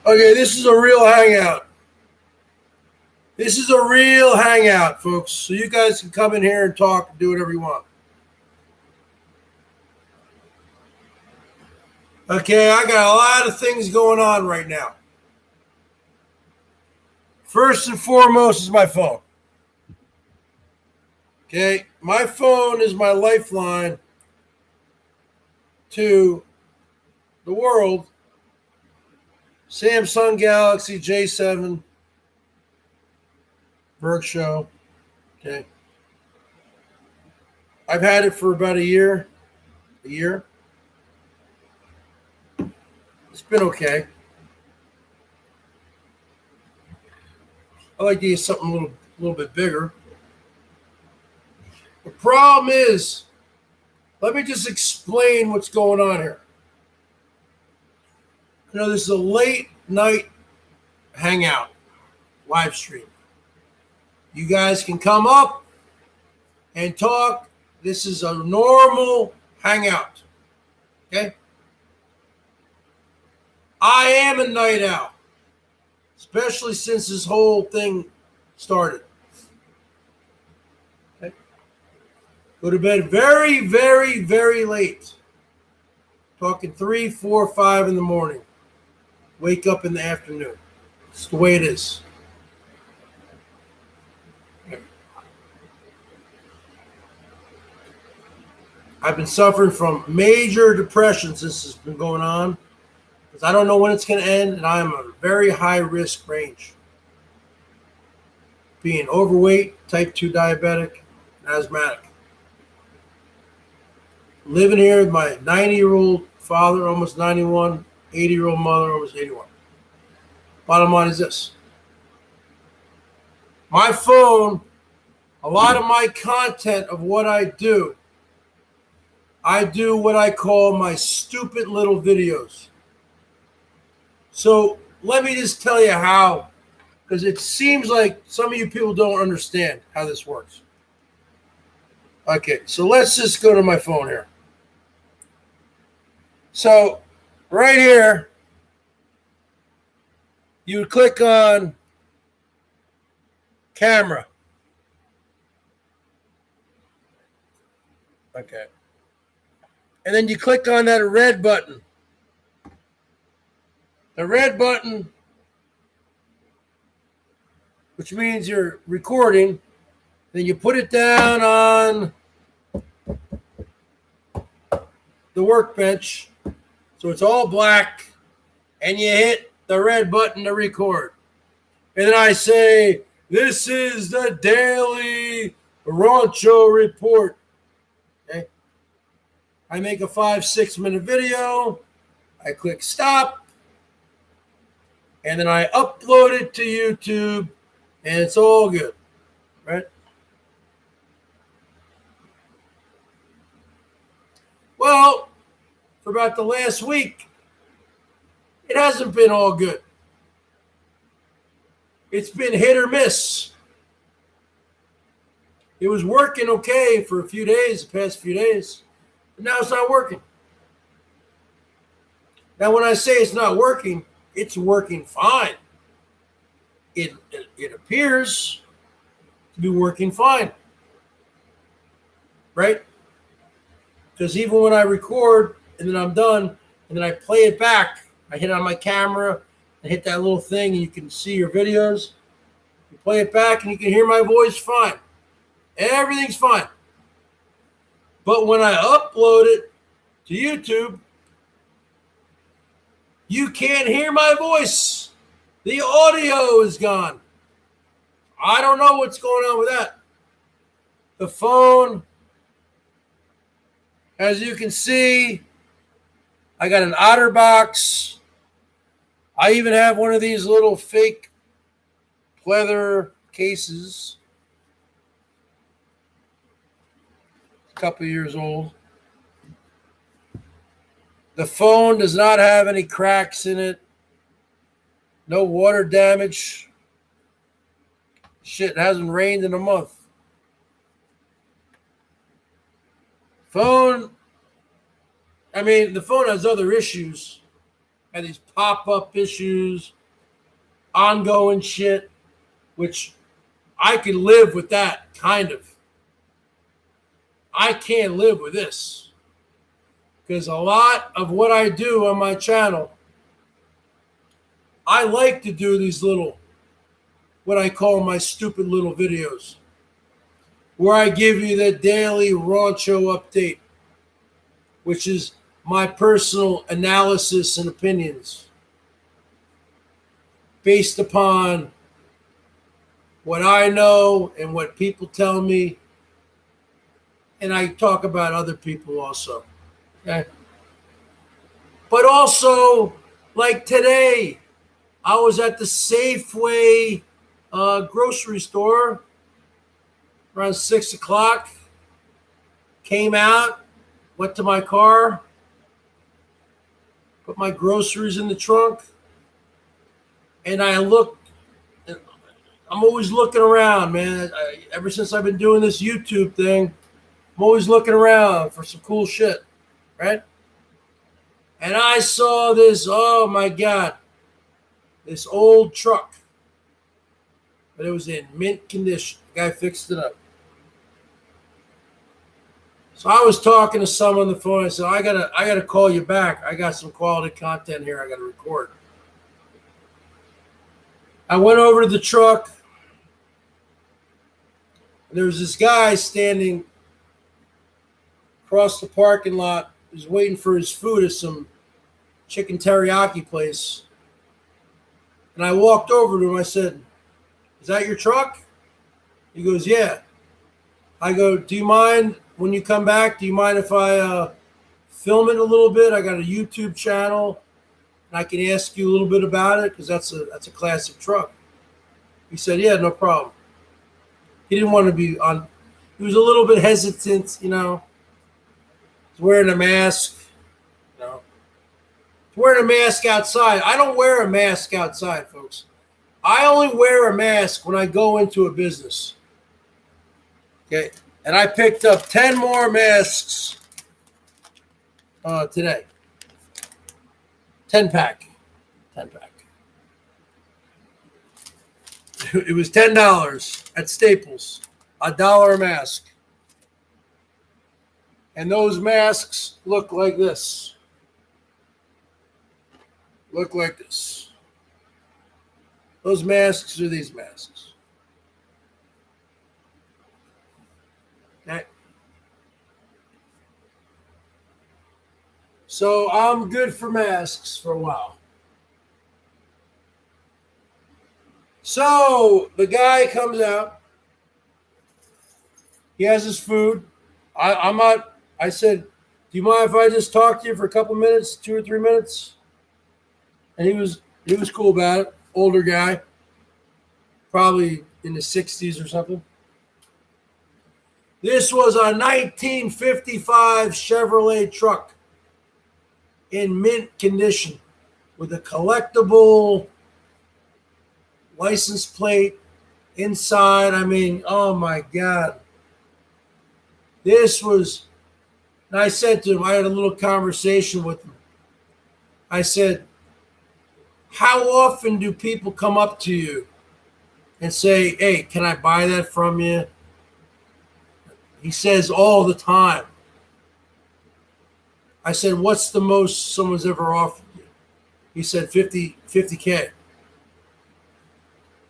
Okay, this is a real hangout. This is a real hangout, folks. So you guys can come in here and talk and do whatever you want. Okay, I got a lot of things going on right now. First and foremost is my phone. Okay, my phone is my lifeline to the world. Samsung Galaxy J7 BERGS Show. Okay. I've had it for about a year. It's been okay. I like to use something a little bit bigger. The problem is, let me just explain what's going on here. You know, this is a late night hangout live stream. You guys can come up and talk. This is a normal hangout. Okay? I am a night owl, especially since this whole thing started. Okay? Go to bed very, very, very late. Talking 3, 4, 5 in the morning. Wake up in the afternoon. It's the way it is. I've been suffering from major depression since this has been going on, because I don't know when it's going to end, and I'm a very high risk range. Being overweight, type 2 diabetic, and asthmatic. Living here with my 90-year-old father, almost 91, 80-year-old mother, almost 81. Bottom line is this. My phone, a lot of my content of what I do what I call my stupid little videos. So let me just tell you how, because it seems like some of you people don't understand how this works. Okay, so let's just go to my phone here. So right here, you would click on camera. Okay. And then you click on that red button. The red button, which means you're recording, then you put it down on the workbench, so it's all black, and you hit the red button to record. And then I say, this is the daily Rauncho report. Okay. I make a 5-6 minute video. I click stop. And then I upload it to YouTube. And it's all good. Right? Well, for about the last week, it hasn't been all good. It's been hit or miss. It was working okay for a few days, the past few days. But now it's not working. Now, when I say it's not working, it's working fine. It appears to be working fine. Right? Because even when I record and then I'm done and then I play it back, I hit it on my camera and hit that little thing and you can see your videos. You play it back and you can hear my voice fine. Everything's fine. But when I upload it to YouTube, you can't hear my voice. The audio is gone. I don't know what's going on with that. The phone, as you can see, I got an OtterBox. I even have one of these little fake pleather cases. A couple years old. The phone does not have any cracks in it. No water damage. Shit, it hasn't rained in a month. Phone, I mean, the phone has other issues. and these pop-up issues, ongoing shit, which I could live with that, kind of. I can't live with this. Because a lot of what I do on my channel, I like to do these little, what I call my stupid little videos, where I give you the daily Rauncho update, which is my personal analysis and opinions based upon what I know and what people tell me. And I talk about other people also. Okay? But also, like today, I was at the Safeway grocery store around 6 o'clock, came out, went to my car, put my groceries in the trunk, and I looked. I'm always looking around, man. Ever since I've been doing this YouTube thing, I'm always looking around for some cool shit, right? And I saw this, oh my God, this old truck. But it was in mint condition. The guy fixed it up. So I was talking to someone on the phone. I said, I gotta call you back. I got some quality content here I gotta record. I went over to the truck. And there was this guy standing across the parking lot. He was waiting for his food at some chicken teriyaki place. And I walked over to him. I said, "Is that your truck?" He goes, "Yeah." I go, "Do you mind when you come back? Do you mind if I film it a little bit? I got a YouTube channel, and I can ask you a little bit about it because that's a classic truck." He said, "Yeah, no problem." He didn't want to be on. He was a little bit hesitant, you know. He's wearing a mask, you know. He's wearing a mask outside. I don't wear a mask outside, folks. I only wear a mask when I go into a business. Okay, and I picked up 10 more masks today. 10 pack. It was $10 at Staples, $1 a mask. And those masks look like this. Look like this. Those masks are these masks. Okay. So I'm good for masks for a while. So the guy comes out. He has his food. I'm not. I said, "Do you mind if I just talk to you for a couple minutes, 2 or 3 minutes?" And he was cool about it. Older guy, probably in his 60s or something. This was a 1955 Chevrolet truck in mint condition with a collectible license plate inside. I mean, oh my God. This was, and I said to him, I had a little conversation with him. I said, "How often do people come up to you and say, 'Hey, can I buy that from you?'" He says, "All the time." I said, "What's the most someone's ever offered you?" He said, 50K.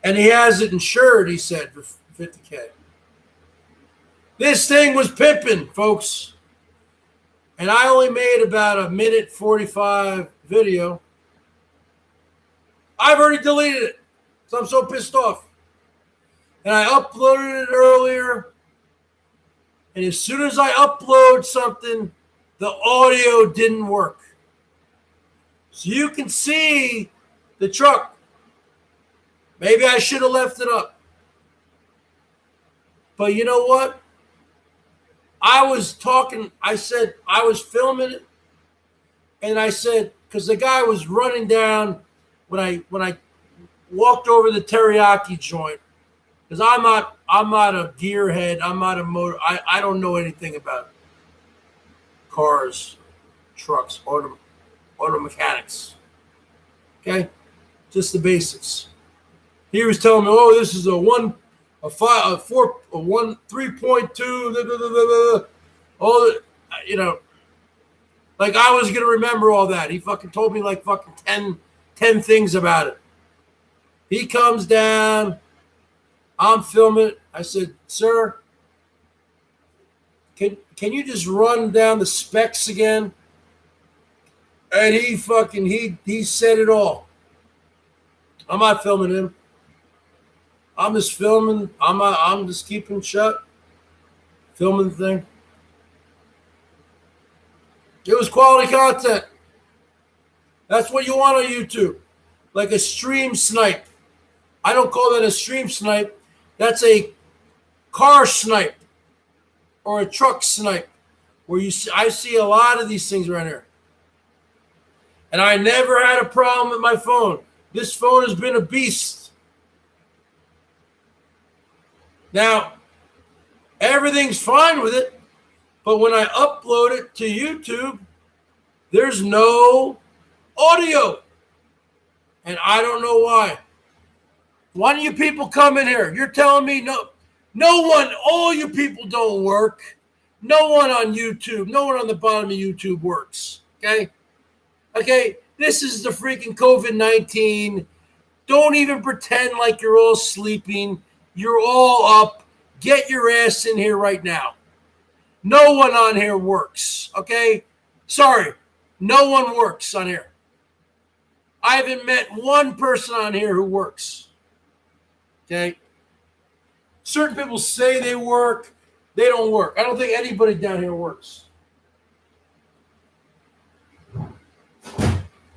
And he has it insured, he said, for 50K. This thing was pimping, folks. And I only made about a minute 45 video. I've already deleted it, so I'm so pissed off. And I uploaded it earlier. And as soon as I upload something, the audio didn't work. So you can see the truck. Maybe I should have left it up. But you know what? I was talking, I said, I was filming it. And I said, because the guy was running down when I walked over the teriyaki joint. Because I'm not a gearhead. I'm not a motor. I don't know anything about cars, trucks, auto mechanics. Okay, just the basics. He was telling me, "Oh, this is a 1, a 5, a 4, a 1, 3.2, all the, you know, like I was gonna remember all that." He fucking told me like fucking 10 things about it. He comes down, I'm filming it. I said, "Sir, can you just run down the specs again?" And he said it all. I'm not filming him. I'm just filming. I'm just keeping shut, filming the thing. It was quality content. That's what you want on YouTube, like a stream snipe. I don't call that a stream snipe. That's a car snipe or a truck snipe, where I see a lot of these things around here. And I never had a problem with my phone. This phone has been a beast. Now, everything's fine with it, but when I upload it to YouTube, there's no audio. And I don't know why. Why don't you people come in here? You're telling me no one, all you people don't work. No one on YouTube, no one on the bottom of YouTube works. Okay? Okay, this is the freaking COVID-19. Don't even pretend like you're all sleeping. You're all up. Get your ass in here right now. No one on here works. Okay? Sorry. No one works on here. I haven't met one person on here who works. Okay? Certain people say they work. They don't work. I don't think anybody down here works.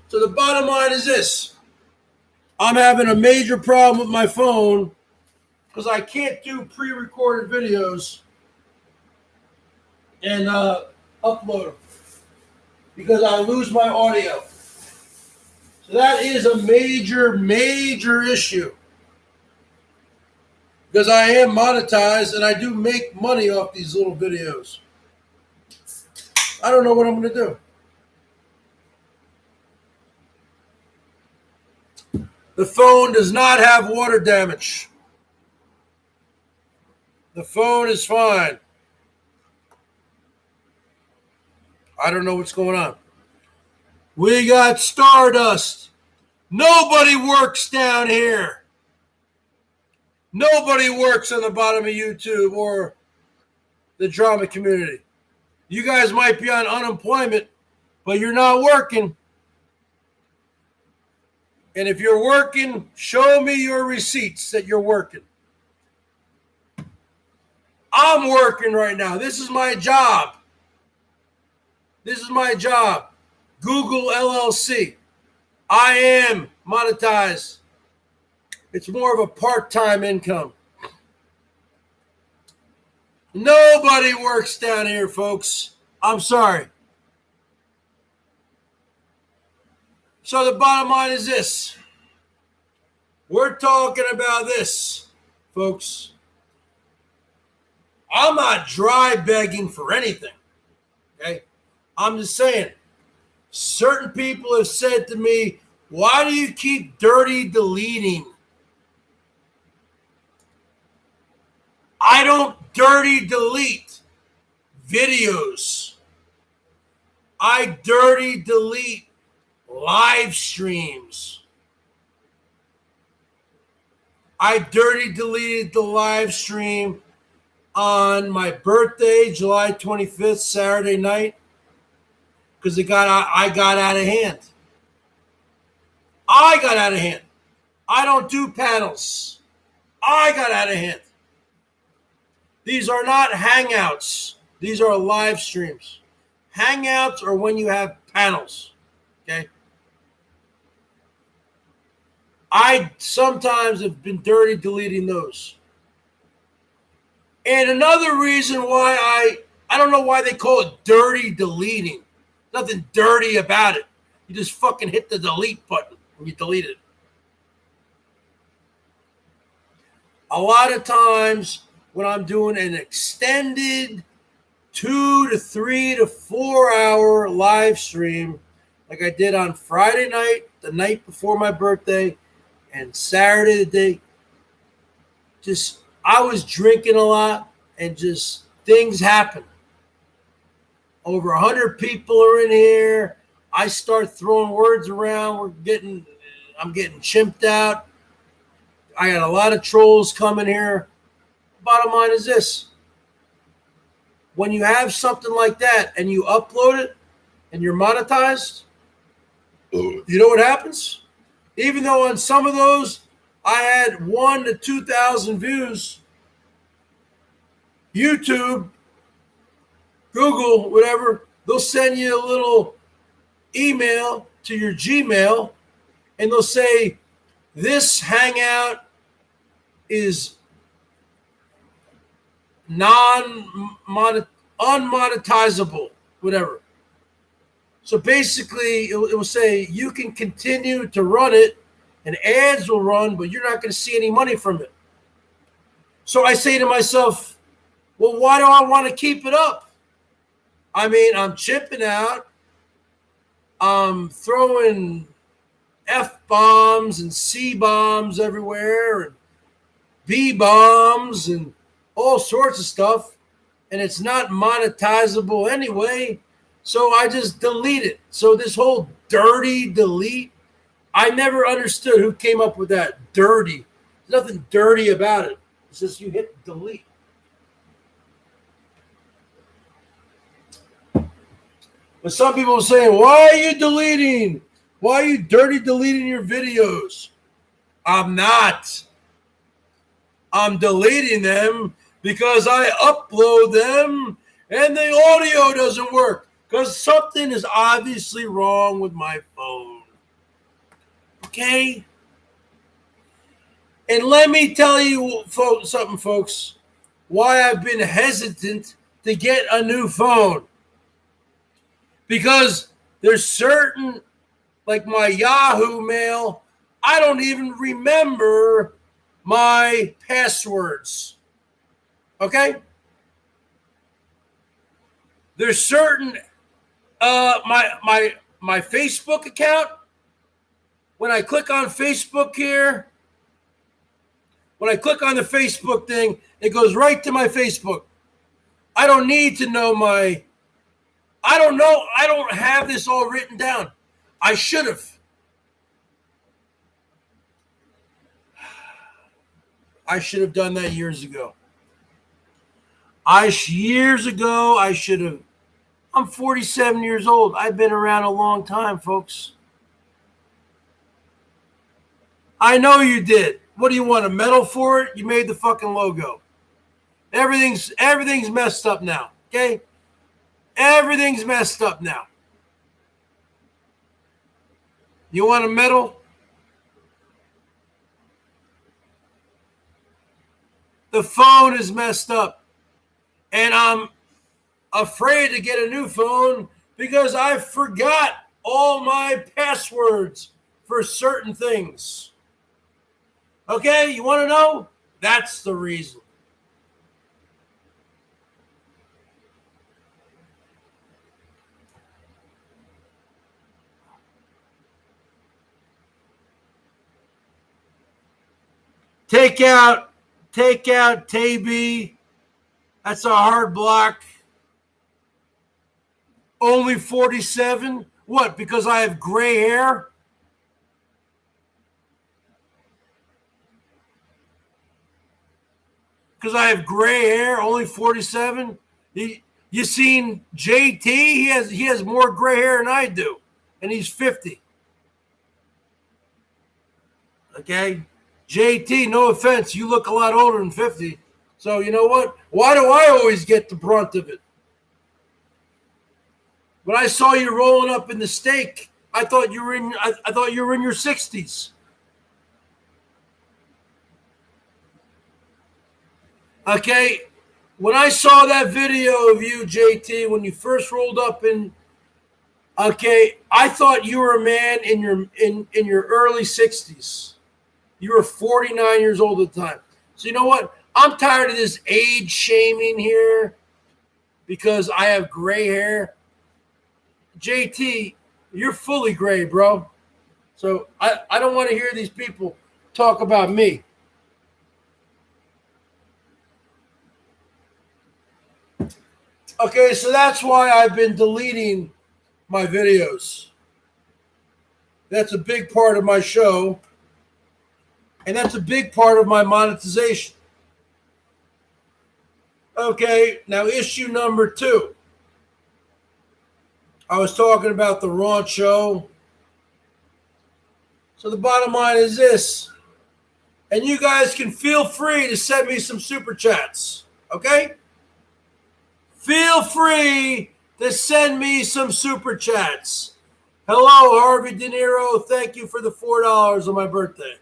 So the bottom line is this. I'm having a major problem with my phone because I can't do pre-recorded videos and upload them because I lose my audio. So that is a major, major issue because I am monetized and I do make money off these little videos. I don't know what I'm going to do. The phone does not have water damage. The phone is fine. I don't know what's going on. We got Stardust. Nobody works down here. Nobody works on the bottom of YouTube or the drama community. You guys might be on unemployment, but you're not working. And if you're working, show me your receipts that you're working. I'm working right now. This is my job. This is my job. Google LLC. I am monetized. It's more of a part-time income. Nobody works down here, folks. I'm sorry. So the bottom line is this. We're talking about this, folks. I'm not dry begging for anything. Okay? I'm just saying, certain people have said to me, why do you keep dirty deleting? I don't dirty delete videos. I dirty delete live streams. I dirty deleted the live stream on my birthday, July 25th, Saturday night, because I got out of hand. I got out of hand. I don't do panels. I got out of hand. These are not hangouts. These are live streams. Hangouts are when you have panels. Okay? I sometimes have been dirty deleting those. And another reason why I don't know why they call it dirty deleting. Nothing dirty about it. You just fucking hit the delete button when you delete it. A lot of times when I'm doing an extended 2 to 3 to 4 hour live stream, like I did on Friday night, the night before my birthday, and Saturday the day. Just, I was drinking a lot, and just things happen. Over 100 people are in here. I start throwing words around. I'm getting chimped out. I got a lot of trolls coming here. Bottom line is this. When you have something like that and you upload it and you're monetized, you know what happens? Even though on some of those I had 1,000 to 2,000 views, YouTube, Google, whatever, they'll send you a little email to your Gmail and they'll say, this hangout is unmonetizable, whatever. So basically, it will say you can continue to run it and ads will run, but you're not going to see any money from it. So I say to myself, well, why do I want to keep it up? I mean, I'm chipping out. I'm throwing F-bombs and C-bombs everywhere and B-bombs and all sorts of stuff. And it's not monetizable anyway. So I just delete it. So this whole dirty delete, I never understood who came up with that. Dirty. There's nothing dirty about it. It's just you hit delete. But some people are saying, why are you deleting? Why are you dirty deleting your videos? I'm not. I'm deleting them because I upload them and the audio doesn't work because something is obviously wrong with my phone. Okay? And let me tell you something, folks, why I've been hesitant to get a new phone. Because there's certain, like my Yahoo mail, I don't even remember my passwords. Okay? There's certain my Facebook account. When I click on Facebook here, when I click on the Facebook thing, it goes right to my Facebook. I don't need to know I don't have this all written down. I should have. I should have done that years ago. I should have. I'm 47 years old. I've been around a long time, folks. I know you did. What do you want, a medal for it? You made the fucking logo. Everything's messed up now, okay? Everything's messed up now. You want a medal? The phone is messed up. And I'm afraid to get a new phone because I forgot all my passwords for certain things. Okay, you want to know? That's the reason. Take out Taby. That's a hard block. Only 47. What? Because I have gray hair? Because I have gray hair, only 47. You seen JT? He has more gray hair than I do, and he's 50. Okay, JT. No offense, you look a lot older than 50. So you know what? Why do I always get the brunt of it? When I saw you rolling up in the steak, I thought you were in your 60s. Okay, when I saw that video of you, JT, when you first rolled up in, okay, I thought you were a man in your early 60s. You were 49 years old at the time. So you know what? I'm tired of this age shaming here because I have gray hair. JT, You're fully gray, bro. So I don't want to hear these people talk about me. Okay, so that's why I've been deleting my videos. That's a big part of my show, and that's a big part of my monetization. Okay, now issue number 2. I was talking about the Rauncho. So the bottom line is this, and you guys can feel free to send me some super chats, okay? Feel free to send me some super chats. Hello, Harvey De Niro. Thank you for the $4 on my birthday.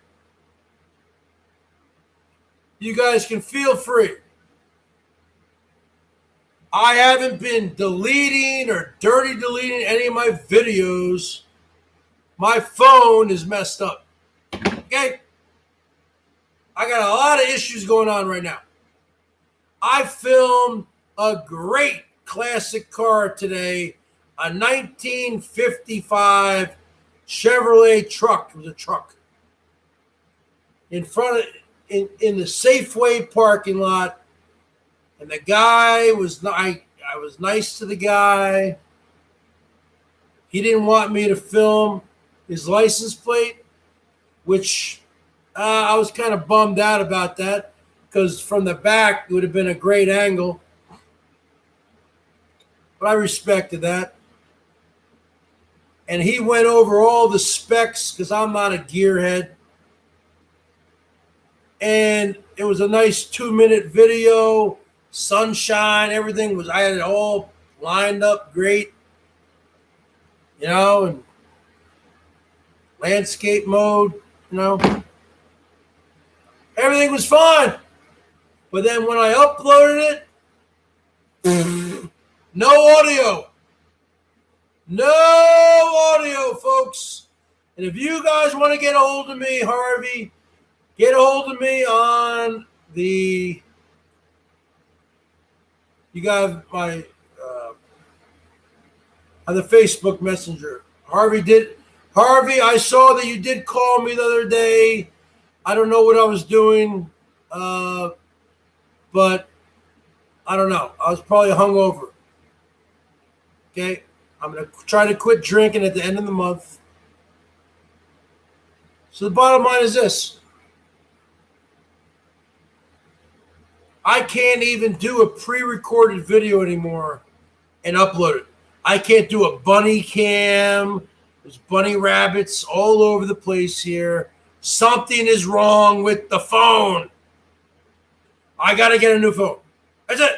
You guys can feel free. I haven't been deleting or dirty deleting any of my videos. My phone is messed up. Okay? I got a lot of issues going on right now. I filmed a great classic car today, a 1955 Chevrolet truck. It was a truck. In front of, in the Safeway parking lot. And the guy was, I was nice to the guy. He didn't want me to film his license plate, which I was kind of bummed out about that because from the back it would have been a great angle. But I respected that. And he went over all the specs because I'm not a gearhead. And it was a nice 2-minute video. Sunshine, everything was, I had it all lined up great. You know, and landscape mode, you know. Everything was fine. But then when I uploaded it, no audio. No audio, folks. And if you guys want to get a hold of me, Harvey, get a hold of me on the, you got my, on the Facebook Messenger. Harvey, I saw that you did call me the other day. I don't know what I was doing, but I don't know. I was probably hungover. Okay? I'm going to try to quit drinking at the end of the month. So the bottom line is this. I can't even do a pre-recorded video anymore and upload it. I can't do a bunny cam. There's bunny rabbits all over the place here. Something is wrong with the phone. I got to get a new phone. That's it.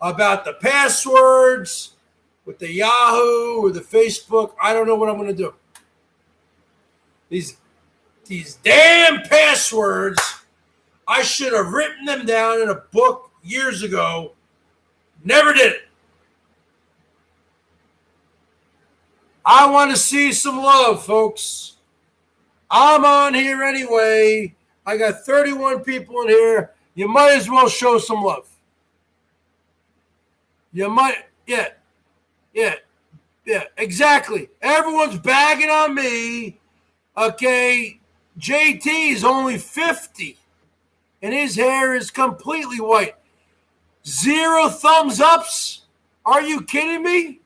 About the passwords with the Yahoo or the Facebook, I don't know what I'm going to do. These damn passwords, I should have written them down in a book years ago. Never did it. I want to see some love, folks. I'm on here anyway. I got 31 people in here. You might as well show some love. You might, yeah, exactly. Everyone's bagging on me. Okay, JT is only 50, and his hair is completely white. 0 thumbs ups? Are you kidding me?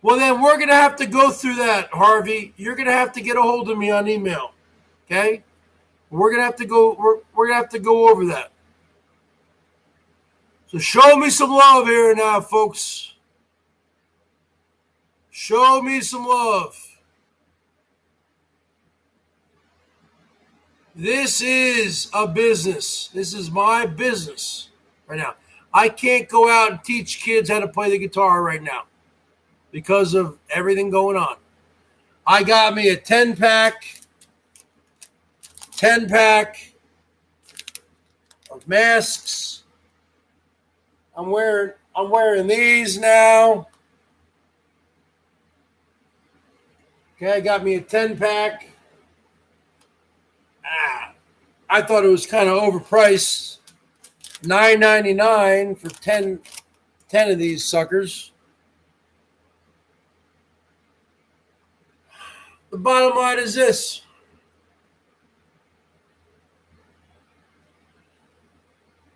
Well, then we're going to have to go through that, Harvey. You're going to have to get a hold of me on email, okay? We're going to have to go. We're going to have to go over that. So show me some love here now, folks. Show me some love. This is a business. This is my business right now. I can't go out and teach kids how to play the guitar right now because of everything going on. I got me a 10-pack of masks. I'm wearing these now. Okay, I got me a 10-pack. I thought it was kind of overpriced. $9.99 for 10 10 of these suckers. The bottom line is this.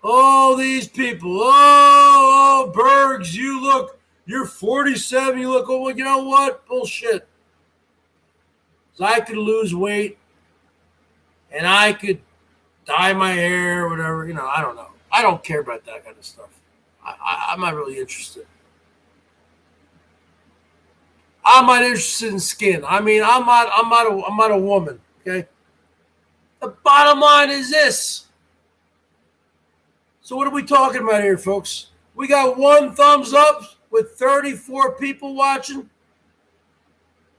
All these people, Bergs, you're 47, you look, well, you know what? Bullshit. So I could lose weight and I could dye my hair or whatever, I don't know. I don't care about that kind of stuff. I'm not really interested. I'm not interested in skin. I mean, I'm not a woman, okay? The bottom line is this. So what are we talking about here, folks? We got 1 thumbs up with 34 people watching.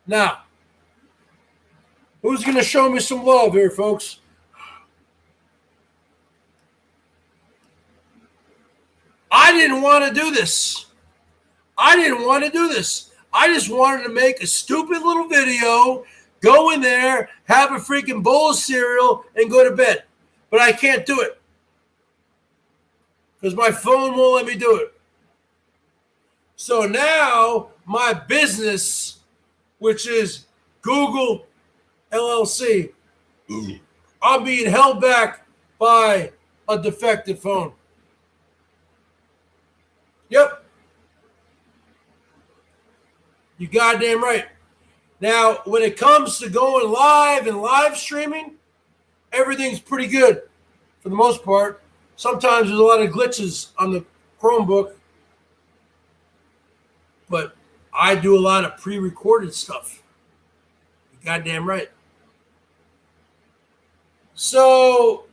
Now, who's going to show me some love here, folks? I didn't want to do this. I just wanted to make a stupid little video, go in there, have a freaking bowl of cereal, and go to bed. But I can't do it because my phone won't let me do it. So now my business, which is Google LLC, I'm being held back by a defective phone. Yep. You goddamn right. Now, when it comes to going live and live streaming, everything's pretty good for the most part. Sometimes there's a lot of glitches on the Chromebook, but I do a lot of pre-recorded stuff. You goddamn right. So,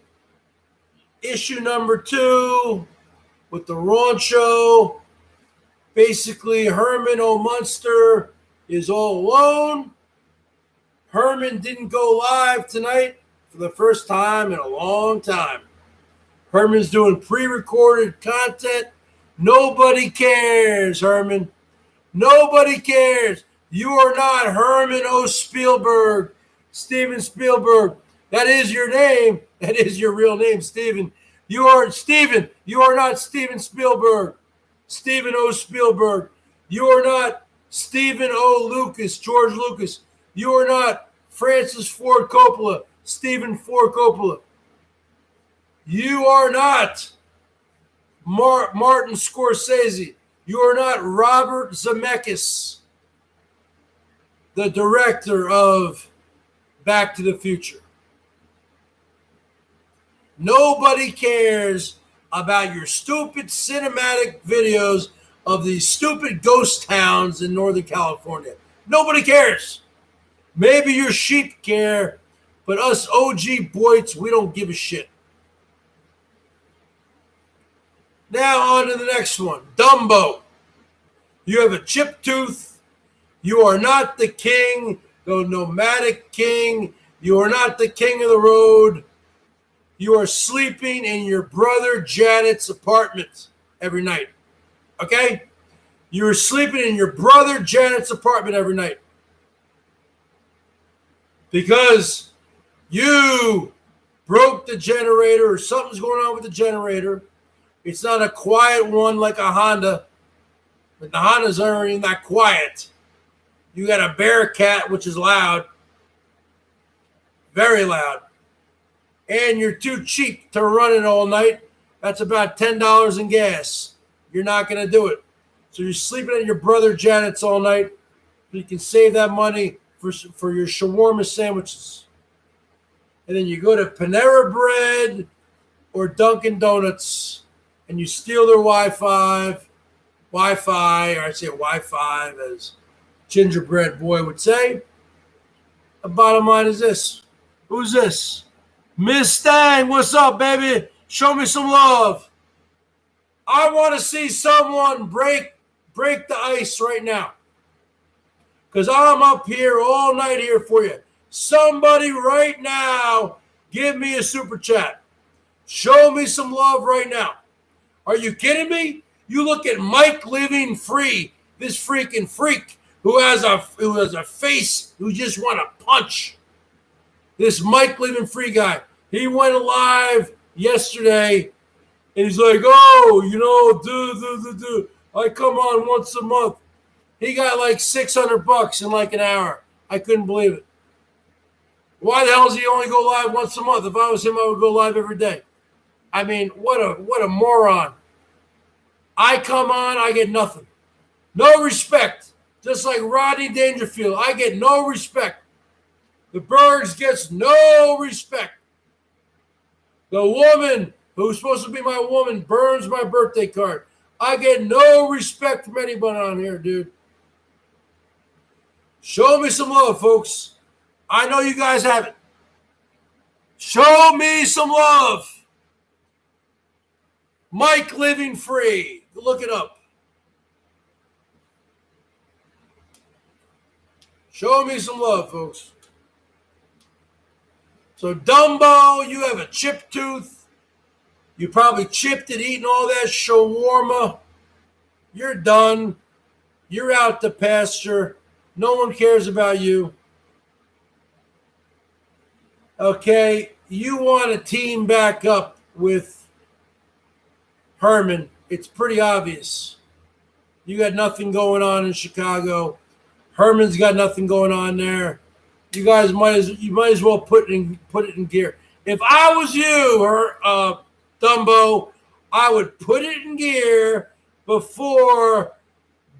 issue number 2 with the Rauncho. Basically, Herman O. Munster is all alone. Herman didn't go live tonight for the first time in a long time. Herman's doing pre-recorded content. Nobody cares, Herman. Nobody cares. You are not Herman O. Spielberg. Steven Spielberg. That is your name. That is your real name, Steven. You are Steven. You are not Steven Spielberg. Steven O. Spielberg. You are not Stephen O. Lucas, George Lucas. You are not Francis Ford Coppola, Stephen Ford Coppola. You are not Martin Scorsese. You are not Robert Zemeckis, the director of Back to the Future. Nobody cares about your stupid cinematic videos of these stupid ghost towns in Northern California. Nobody cares. Maybe your sheep care, but us OG BOYTs, we don't give a shit. Now on to the next one. Dumbo. You have a chipped tooth. You are not the king, the nomadic king. You are not the king of the road. You are sleeping in your brother Janet's apartment every night. Okay? You are sleeping in your brother Janet's apartment every night. Because you broke the generator or something's going on with the generator. It's not a quiet one like a Honda. But the Hondas aren't even that quiet. You got a Bearcat, which is loud. Very loud. And you're too cheap to run it all night. That's about $10 in gas. You're not going to do it. So you're sleeping at your brother Janet's all night. So you can save that money for your shawarma sandwiches. And then you go to Panera Bread or Dunkin' Donuts and you steal their Wi-Fi, or I say Wi-Fi as Gingerboy Boy would say. The bottom line is this. Who's this? Miss Stang, what's up, baby? Show me some love. I want to see someone break the ice right now. Because I'm up here all night here for you. Somebody right now, give me a super chat. Show me some love right now. Are you kidding me? You look at Mike Living Free, this freaking freak who has a face you just want to punch. This Mike Living Free guy. He went live yesterday and he's like, oh, I come on once a month. He got like $600 in like an hour. I couldn't believe it. Why the hell does he only go live once a month? If I was him, I would go live every day. I mean, what a moron. I come on, I get nothing. No respect. Just like Rodney Dangerfield, I get no respect. The Bergs gets no respect. The woman who's supposed to be my woman burns my birthday card. I get no respect from anybody on here, dude. Show me some love, folks. I know you guys have it. Show me some love. Mike Living Free. Look it up. Show me some love, folks. So, Dumbo, you have a chipped tooth. You probably chipped it eating all that shawarma. You're done. You're out to pasture. No one cares about you. Okay, you want to team back up with Herman. It's pretty obvious. You got nothing going on in Chicago. Herman's got nothing going on there. You guys might as well put it in gear. If I was you, Dumbo, I would put it in gear before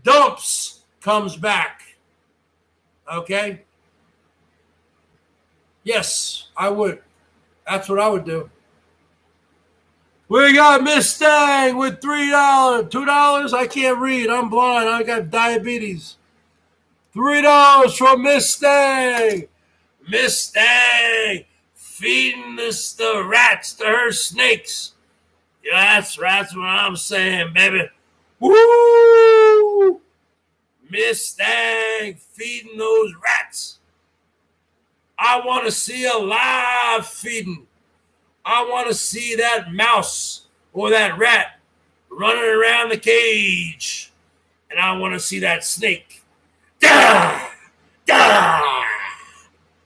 Dumps comes back. Okay? Yes, I would. That's what I would do. We got Miss Stang with $3. $2? I can't read. I'm blind. I got diabetes. $3 from Miss Stang. Miss Stang feeding the rats to her snakes. Yeah, that's what I'm saying, baby. Woo! Miss Stang feeding those rats. I want to see a live feeding. I want to see that mouse or that rat running around the cage. And I want to see that snake. Dah! Dah!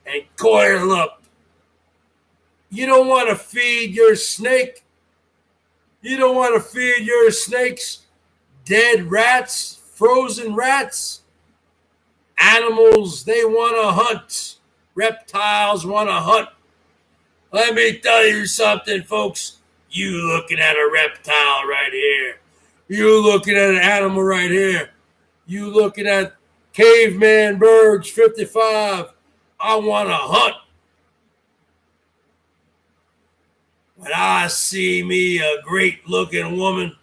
And coil up. You don't want to feed your snake. You don't want to feed your snakes dead rats, frozen rats. Animals, they want to hunt. Reptiles want to hunt. Let me tell you something, folks. You looking at a reptile right here. You looking at an animal right here. You looking at Caveman Bergs 55. I want to hunt. When I see me a great-looking woman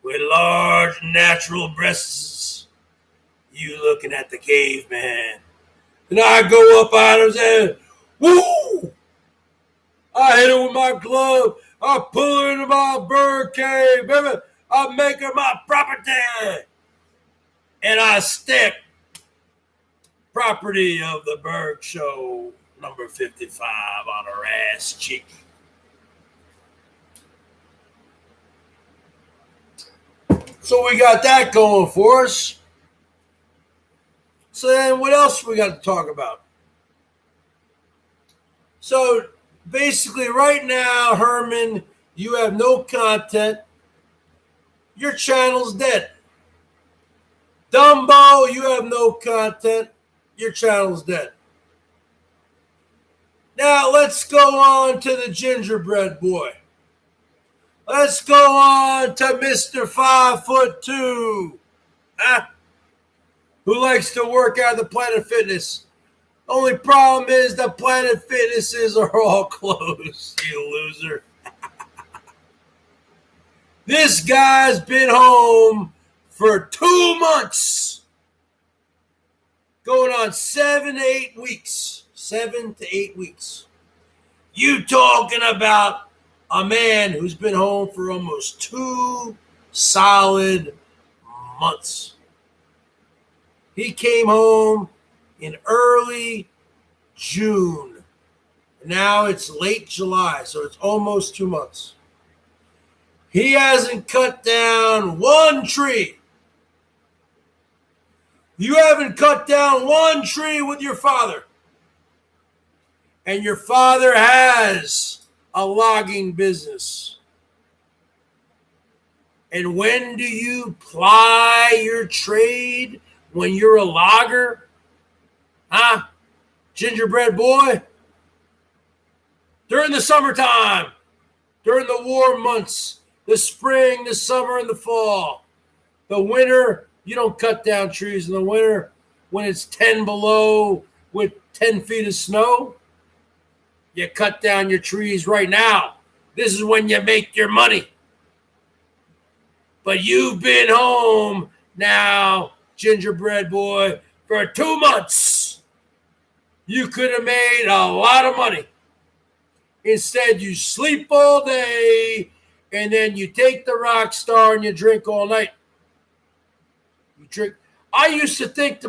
with large natural breasts, you looking at the caveman. And I go up on her and say, woo! I hit her with my glove. I pull her into my bird cave, baby. I make her my property. And I stamp property of the BERGS Show, number 55, on her ass cheek. So we got that going for us. So then what else we got to talk about? So basically right now, Herman, you have no content. Your channel's dead. Dumbo, you have no content. Your channel's dead. Now let's go on to the gingerbread boy. Let's go on to Mr. 5'2", who likes to work out at the Planet Fitness. Only problem is the Planet Fitnesses are all closed, you loser. This guy's been home for 2 months. Going on 7 to 8 weeks. 7 to 8 weeks. You talking about a man who's been home for almost 2 solid months. He came home in early June. Now it's late July, so it's almost 2 months. He hasn't cut down one tree. You haven't cut down one tree with your father. And your father has a logging business. And when do you ply your trade? When you're a logger? Huh? Gingerbread boy? During the summertime, during the warm months, the spring, the summer, and the fall. The winter, you don't cut down trees in the winter when it's 10 below with 10 feet of snow. You cut down your trees right now. This is when you make your money. But you've been home now, gingerbread boy, for 2 months. You could have made a lot of money. Instead, you sleep all day, and then you take the rock star and you drink all night. You drink. I used to think,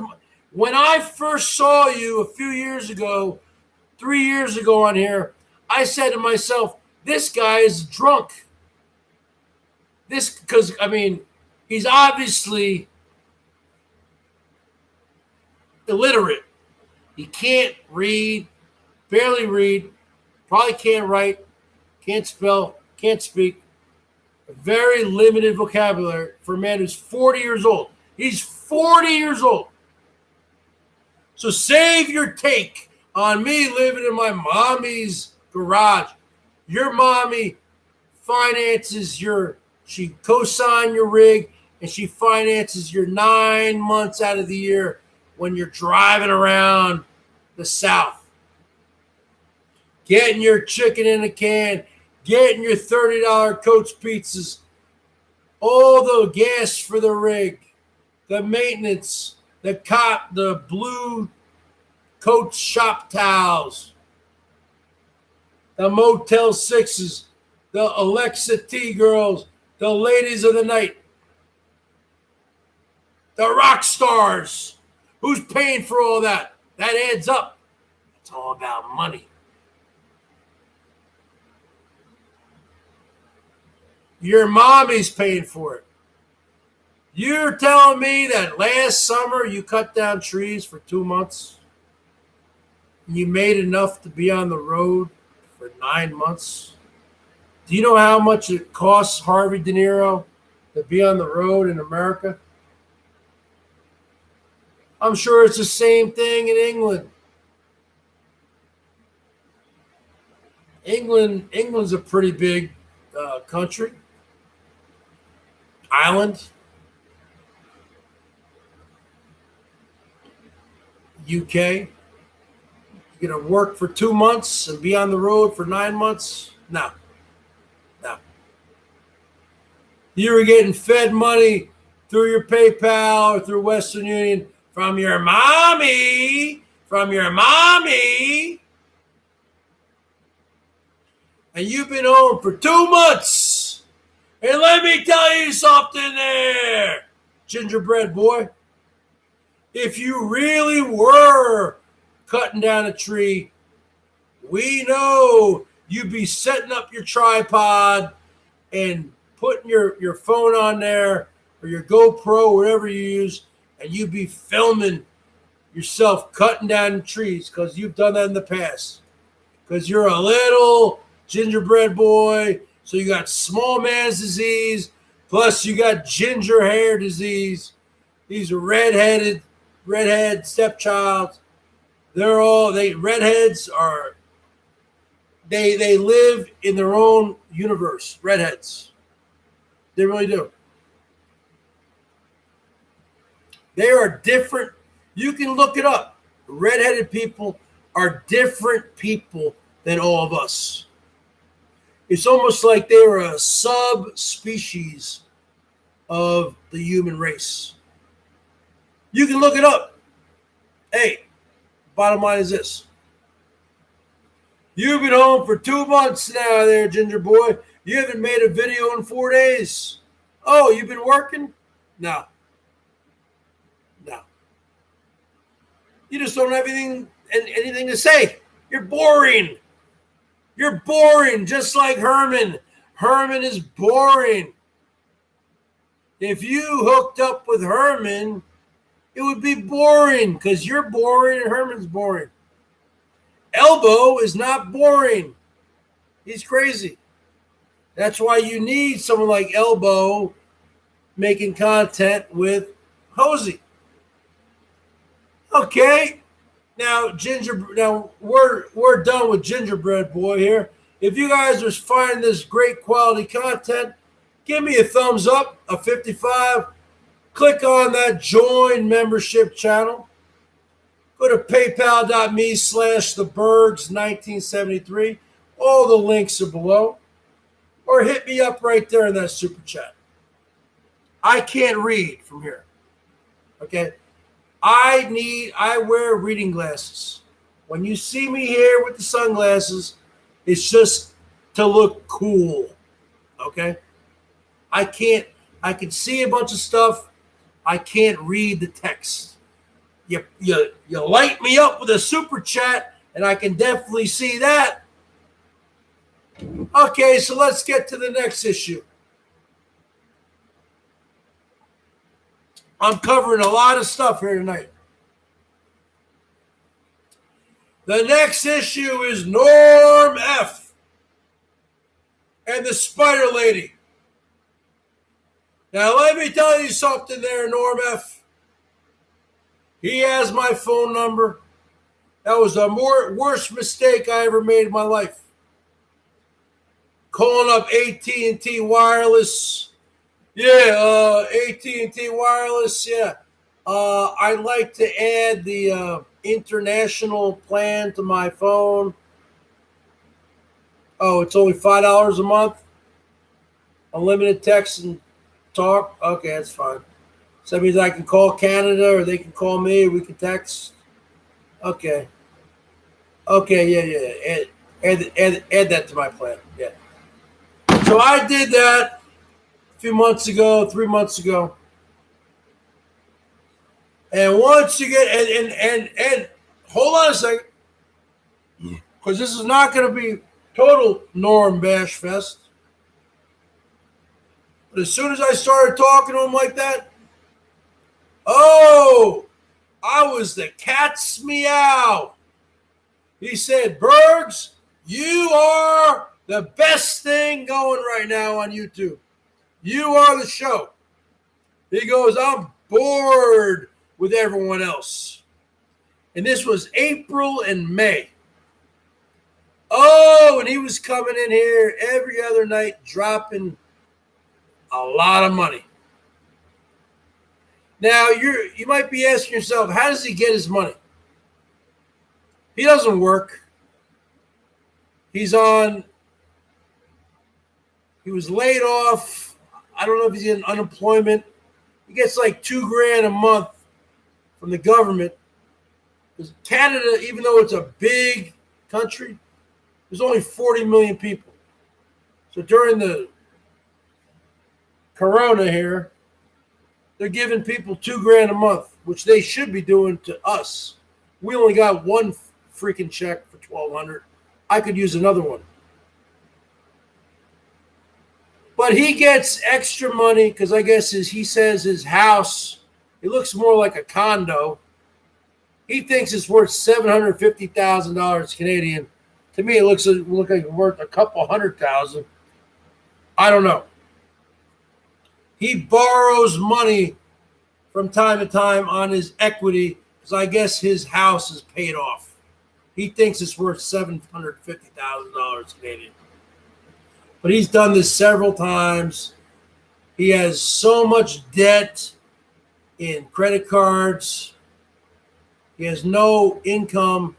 when I first saw you a few years ago, 3 years ago on here, I said to myself, this guy is drunk. Because, I mean, he's obviously illiterate. He can't read, barely read, probably can't write, can't spell, can't speak. A very limited vocabulary for a man who's 40 years old. He's 40 years old. So save your take on me living in my mommy's garage. Your mommy finances she co-signed your rig, and she finances your 9 months out of the year when you're driving around the South. Getting your chicken in a can, getting your $30 Coach pizzas, all the gas for the rig, the maintenance, the blue Coach shop towels, the Motel 6s, the Alexa T girls, the ladies of the night, the rock stars. Who's paying for all that? That adds up. It's all about money. Your mommy's paying for it. You're telling me that last summer you cut down trees for 2 months? And you made enough to be on the road for 9 months? Do you know how much it costs Harvey De Niro to be on the road in America? I'm sure it's the same thing in England. England's a pretty big country. Island. UK. You're going to work for 2 months and be on the road for 9 months? No. You were getting fed money through your PayPal or through Western Union from your mommy. And you've been home for 2 months. And let me tell you something there, gingerbread boy. If you really were cutting down a tree, we know you'd be setting up your tripod and putting your phone on there or your GoPro, whatever you use, and you'd be filming yourself cutting down trees because you've done that in the past. Because you're a little gingerbread boy, so you got small man's disease, plus you got ginger hair disease. These are redhead stepchilds. Redheads are, they live in their own universe, redheads. They really do. They are different. You can look it up. Redheaded people are different people than all of us. It's almost like they were a subspecies of the human race. You can look it up. Hey, bottom line is this. You've been home for 2 months now there, Ginger Boy. You haven't made a video in 4 days. Oh, you've been working? No. You just don't have anything to say. You're boring. You're boring, just like Herman. Herman is boring. If you hooked up with Herman, it would be boring because you're boring and Herman's boring. Elbow is not boring. He's crazy. That's why you need someone like Elbow making content with Hosey. Okay, now we're done with Gingerbread Boy here. If you guys are finding this great quality content, give me a thumbs up, a 55. Click on that join membership channel. Go to paypal.me/thebergs1973. All the links are below. Or hit me up right there in that super chat. I can't read from here. Okay? I wear reading glasses. When you see me here with the sunglasses, it's just to look cool. Okay? I can see a bunch of stuff. I can't read the text. You light me up with a super chat, and I can definitely see that. Okay, so let's get to the next issue. I'm covering a lot of stuff here tonight. The next issue is Norm F. and the Spider Lady. Now, let me tell you something there, Norm F. He has my phone number. That was the worst mistake I ever made in my life. Calling up AT&T Wireless. Yeah, AT&T Wireless, yeah. I'd like to add the international plan to my phone. Oh, it's only $5 a month? Unlimited text and talk? Okay, that's fine. So that means I can call Canada or they can call me or we can text? Okay. Okay, yeah. Add that to my plan. Yeah. So I did that a few months ago, 3 months ago. And once you get and hold on a second, because this is not going to be total Norm Bash Fest. But as soon as I started talking to him like that, oh, I was the cat's meow. He said, Bergs, you are the best thing going right now on YouTube. You are the show. He goes, I'm bored with everyone else. And this was April and May. Oh, and he was coming in here every other night dropping a lot of money. Now, you might be asking yourself, how does he get his money? He doesn't work. He was laid off. I don't know if he's in unemployment. He gets like $2,000 a month from the government. Because Canada, even though it's a big country, there's only 40 million people. So during the corona here, they're giving people $2,000 a month, which they should be doing to us. We only got one freaking check for $1,200. I could use another one. But he gets extra money because I guess he says his house, it looks more like a condo. He thinks it's worth $750,000 Canadian. To me, it looks like it's worth a couple $100,000. I don't know. He borrows money from time to time on his equity because I guess his house is paid off. He thinks it's worth $750,000 Canadian. But he's done this several times. He has so much debt in credit cards. He has no income.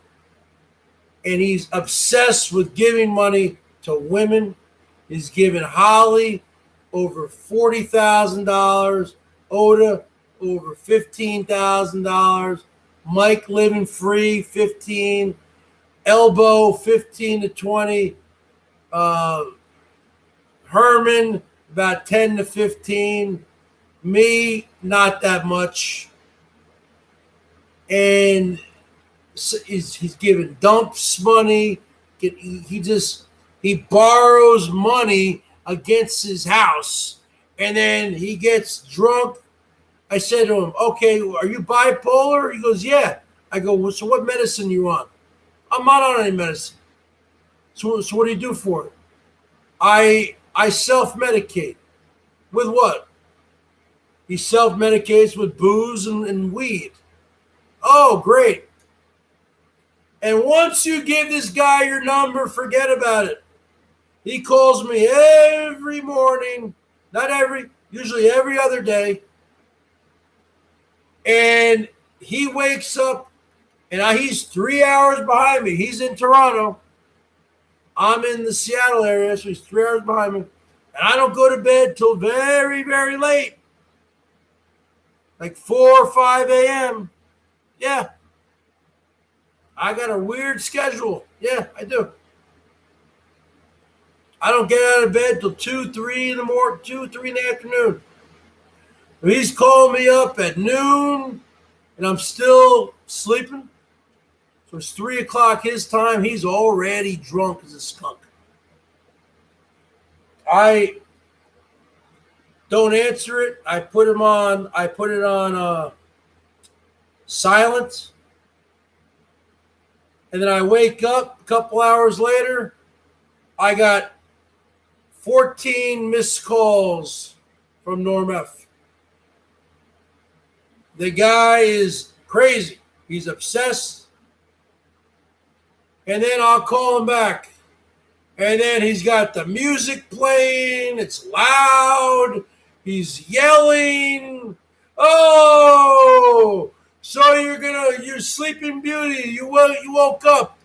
And he's obsessed with giving money to women. He's given Holly over $40,000, Oda over $15,000, Mike living free $15,000, Elbow $15 to $20,000, Herman about $10 to $15,000, me not that much, and he's giving Dumps money. He borrows money against his house, and then he gets drunk. I said to him, okay, are you bipolar? He goes, yeah. I go, well, so what medicine you on? I'm not on any medicine. So what do you do for it? I self-medicate. With what? He self-medicates with booze and weed. Oh, great. And once you give this guy your number, forget about it. He calls me every morning, usually every other day. And he wakes up, and he's 3 hours behind me. He's in Toronto. I'm in the Seattle area, so he's 3 hours behind me. And I don't go to bed till very, very late. Like 4 or 5 a.m. Yeah. I got a weird schedule. Yeah, I do. I don't get out of bed till 2, 3 in the morning, 2, 3 in the afternoon. He's calling me up at noon, and I'm still sleeping. So it's 3 o'clock his time. He's already drunk as a skunk. I don't answer it. I put it on silent. And then I wake up a couple hours later. I got 14 missed calls from Norm F. The guy is crazy. He's obsessed. And then I'll call him back. And then he's got the music playing. It's loud. He's yelling. Oh, so you're Sleeping Beauty. You woke up.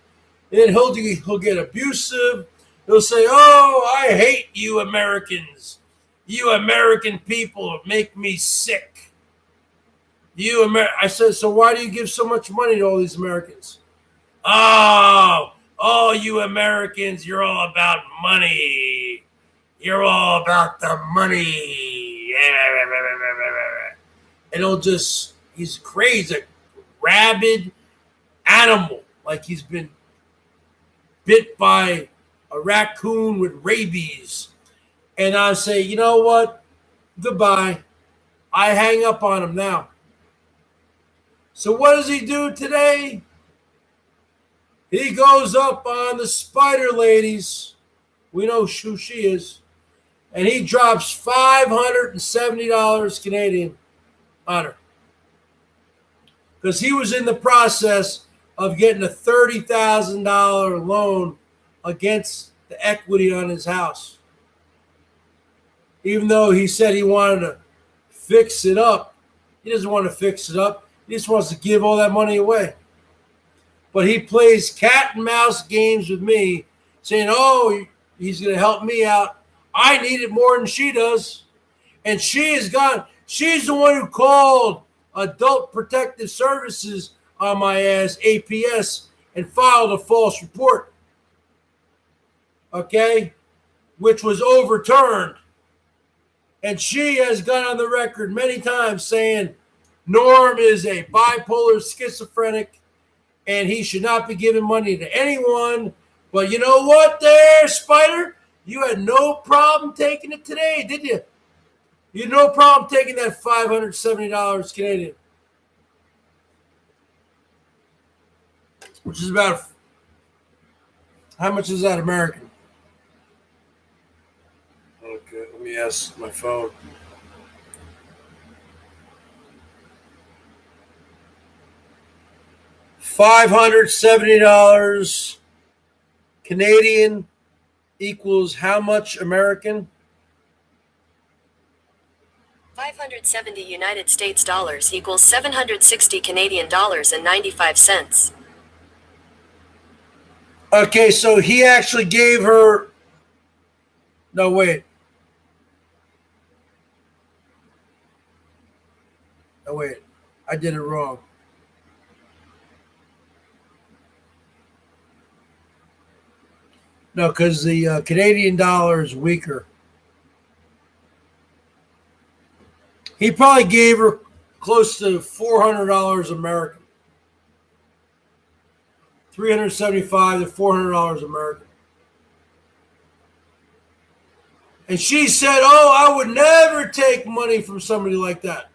And then he'll get abusive. He'll say, oh, I hate you Americans. You American people make me sick. I said, so why do you give so much money to all these Americans? Oh, you Americans, you're all about money. You're all about the money. And he's crazy, a rabid animal, like he's been bit by a raccoon with rabies. And I say, you know what? Goodbye. I hang up on him now. So what does he do today? He goes up on the Spider Ladies. We know who she is. And he drops $570 Canadian on her. Because he was in the process of getting a $30,000 loan against the equity on his house. Even though he said he wanted to fix it up, he doesn't want to fix it up. He just wants to give all that money away. But he plays cat and mouse games with me, saying, oh, he's going to help me out. I need it more than she does. And she's the one who called Adult Protective Services on my ass, APS, and filed a false report. Okay? Which was overturned. And she has gone on the record many times saying Norm is a bipolar schizophrenic and he should not be giving money to anyone. But you know what there, Spider? You had no problem taking it today, did you? You had no problem taking that $570 Canadian. Which is about, how much is that American? Okay, let me ask my phone. $570 Canadian equals how much American? 570 United States dollars equals 760 Canadian dollars and 95 cents. Okay, so he actually gave her. No, wait. Oh, wait. I did it wrong. No, because the Canadian dollar is weaker. He probably gave her close to $400 American. $375 to $400 American. And she said, oh, I would never take money from somebody like that.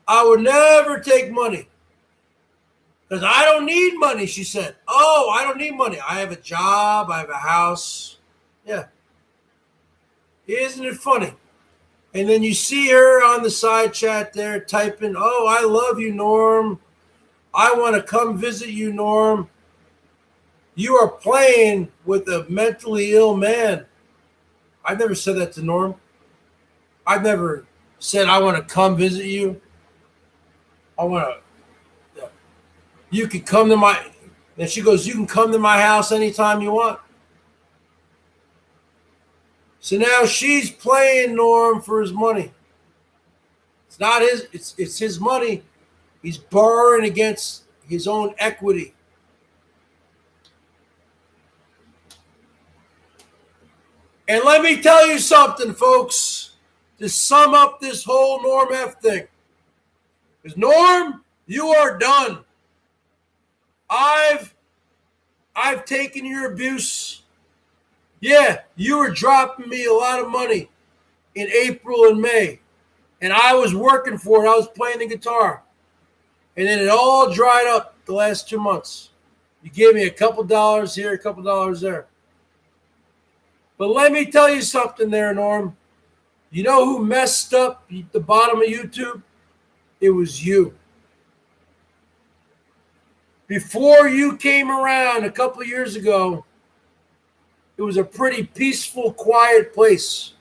I would never take money. Because I don't need money, she said. Oh, I don't need money. I have a job. I have a house. Yeah. Isn't it funny? And then you see her on the side chat there typing, "Oh, I love you, Norm. I want to come visit you, Norm." You are playing with a mentally ill man. I've never said that to Norm. I've never said, "I want to come visit you. I want to, you can come to my," and she goes, "You can come to my house anytime you want." So now she's playing Norm for his money. It's not his, it's his money. He's borrowing against his own equity. And let me tell you something, folks, to sum up this whole Norm F thing. Because Norm, you are done. I've taken your abuse. Yeah, you were dropping me a lot of money in April and May. And I was working for it. I was playing the guitar. And then it all dried up the last 2 months. You gave me a couple dollars here, a couple dollars there. But let me tell you something there, Norm. You know who messed up the bottom of YouTube? It was you. Before you came around a couple of years ago, it was a pretty peaceful, quiet place.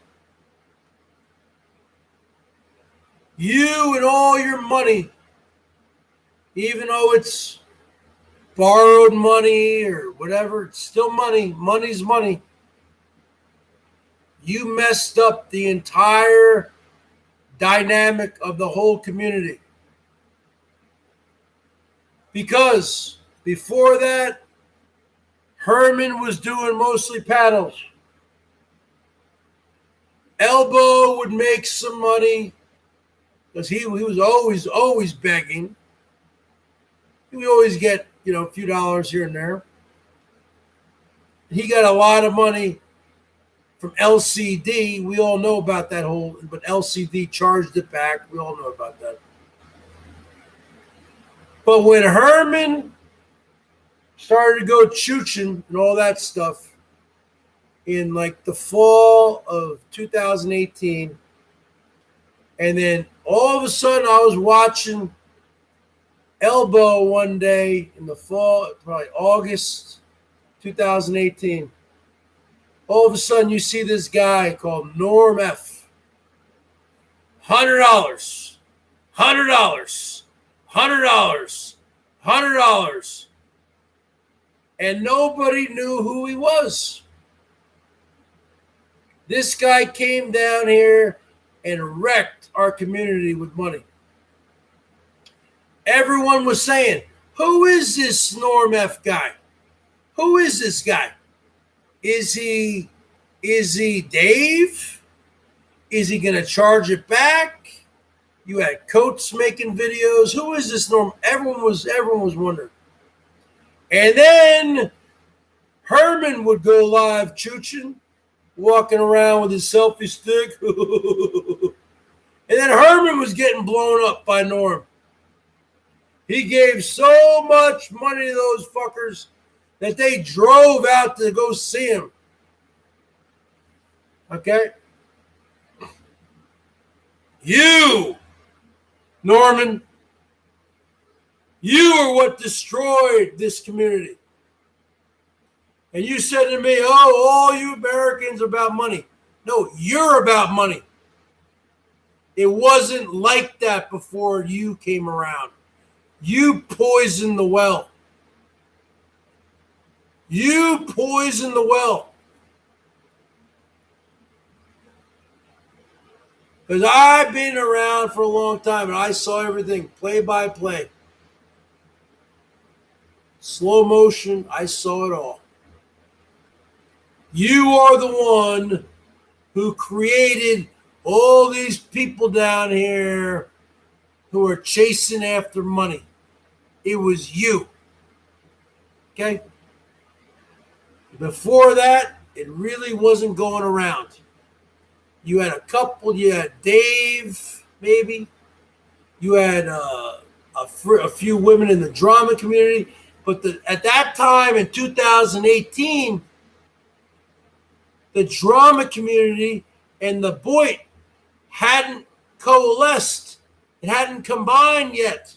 You and all your money, even though it's borrowed money or whatever, it's still money. Money's money. You messed up the entire dynamic of the whole community. Because before that, Herman was doing mostly paddles. Elbow would make some money because he was always begging. He would always get, a few dollars here and there. He got a lot of money from LCD. We all know about that but LCD charged it back. We all know about that. But when Herman started to go chooching and all that stuff in like the fall of 2018, and then all of a sudden I was watching Elbow one day in the fall, probably August 2018. All of a sudden you see this guy called Norm F. $100, $100, $100, $100. And nobody knew who he was. This guy came down here and wrecked our community with money. Everyone was saying, "Who is this Norm F guy? Who is this guy? Is he Dave? Is he going to charge it back?" You had Coates making videos. Who is this Norm? Everyone was wondering. And then Herman would go live chooching, walking around with his selfie stick. And then Herman was getting blown up by Norm. He gave so much money to those fuckers that they drove out to go see him. Okay? You, Norman, you are what destroyed this community. And you said to me, "Oh, all you Americans are about money." No, you're about money. It wasn't like that before you came around. You poisoned the well. You poisoned the well. Because I've been around for a long time and I saw everything play by play. Slow motion, I saw it all. You are the one who created all these people down here who are chasing after money. It was you. Okay? Before that, it really wasn't going around. You had a couple, you had Dave, maybe. You had a few women in the drama community. But at that time in 2018, the drama community and the BOYT hadn't coalesced. It hadn't combined yet.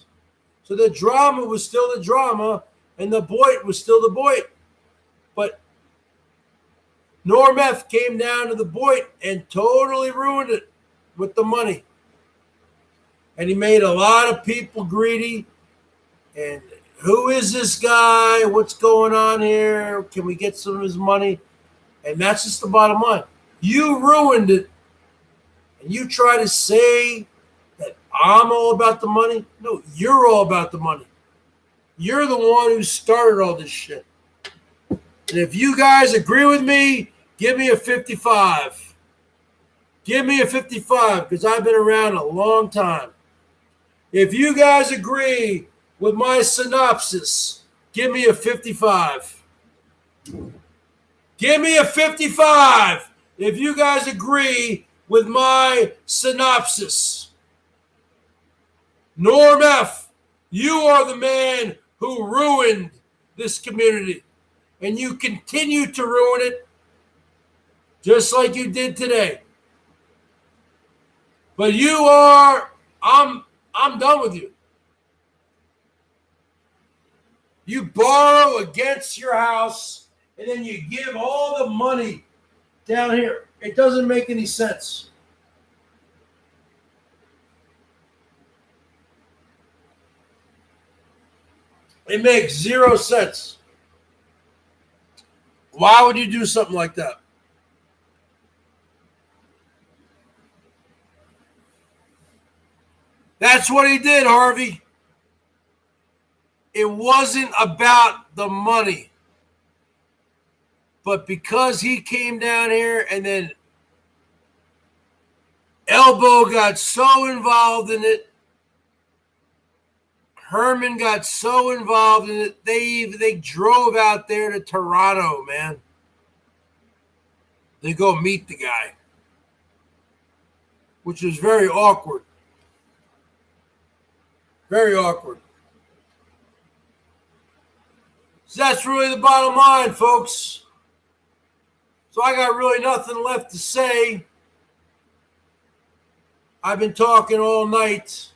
So the drama was still the drama, and the BOYT was still the BOYT. But Norm F came down to the BOYT and totally ruined it with the money. And he made a lot of people greedy. And who is this guy? What's going on here? Can we get some of his money? And that's just the bottom line. You ruined it. And you try to say that I'm all about the money. No, you're all about the money. You're the one who started all this shit. And if you guys agree with me, give me a 55. Give me a 55 because I've been around a long time. If you guys agree with my synopsis, give me a 55. Give me a 55 if you guys agree with my synopsis. Norm F, you are the man who ruined this community. And you continue to ruin it just like you did today. But you are, I'm done with you. You borrow against your house, and then you give all the money down here. It doesn't make any sense. It makes 0 sense. Why would you do something like that? That's what he did, Harvey. It wasn't about the money. But because he came down here and then Elbow got so involved in it, Herman got so involved in it, they drove out there to Toronto, man. They go meet the guy, which was very awkward. Very awkward. So that's really the bottom line, folks. So I got really nothing left to say. I've been talking all night.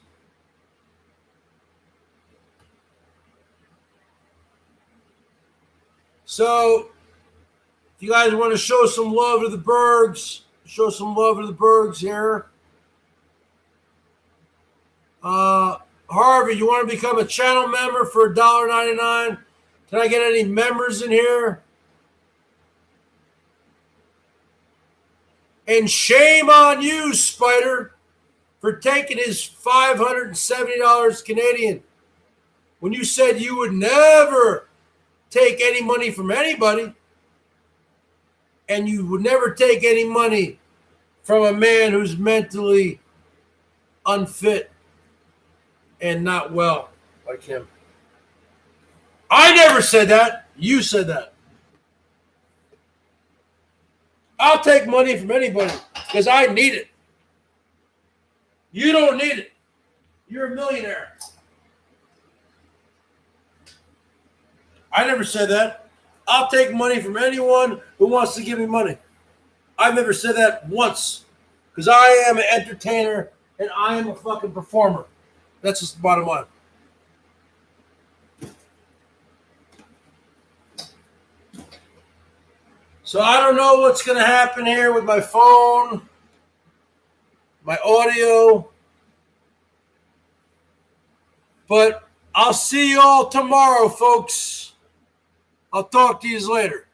So if you guys want to show some love to the Bergs, show some love to the Bergs here. Harvey, you want to become a channel member for $1.99? Can I get any members in here? And shame on you, Spider, for taking his $570 Canadian when you said you would never take any money from anybody, and you would never take any money from a man who's mentally unfit and not well like him. I never said that. You said that. I'll take money from anybody because I need it. You don't need it. You're a millionaire. I never said that. I'll take money from anyone who wants to give me money. I've never said that once because I am an entertainer and I am a fucking performer. That's just the bottom line. So I don't know what's going to happen here with my phone, my audio, but I'll see you all tomorrow, folks. I'll talk to you later.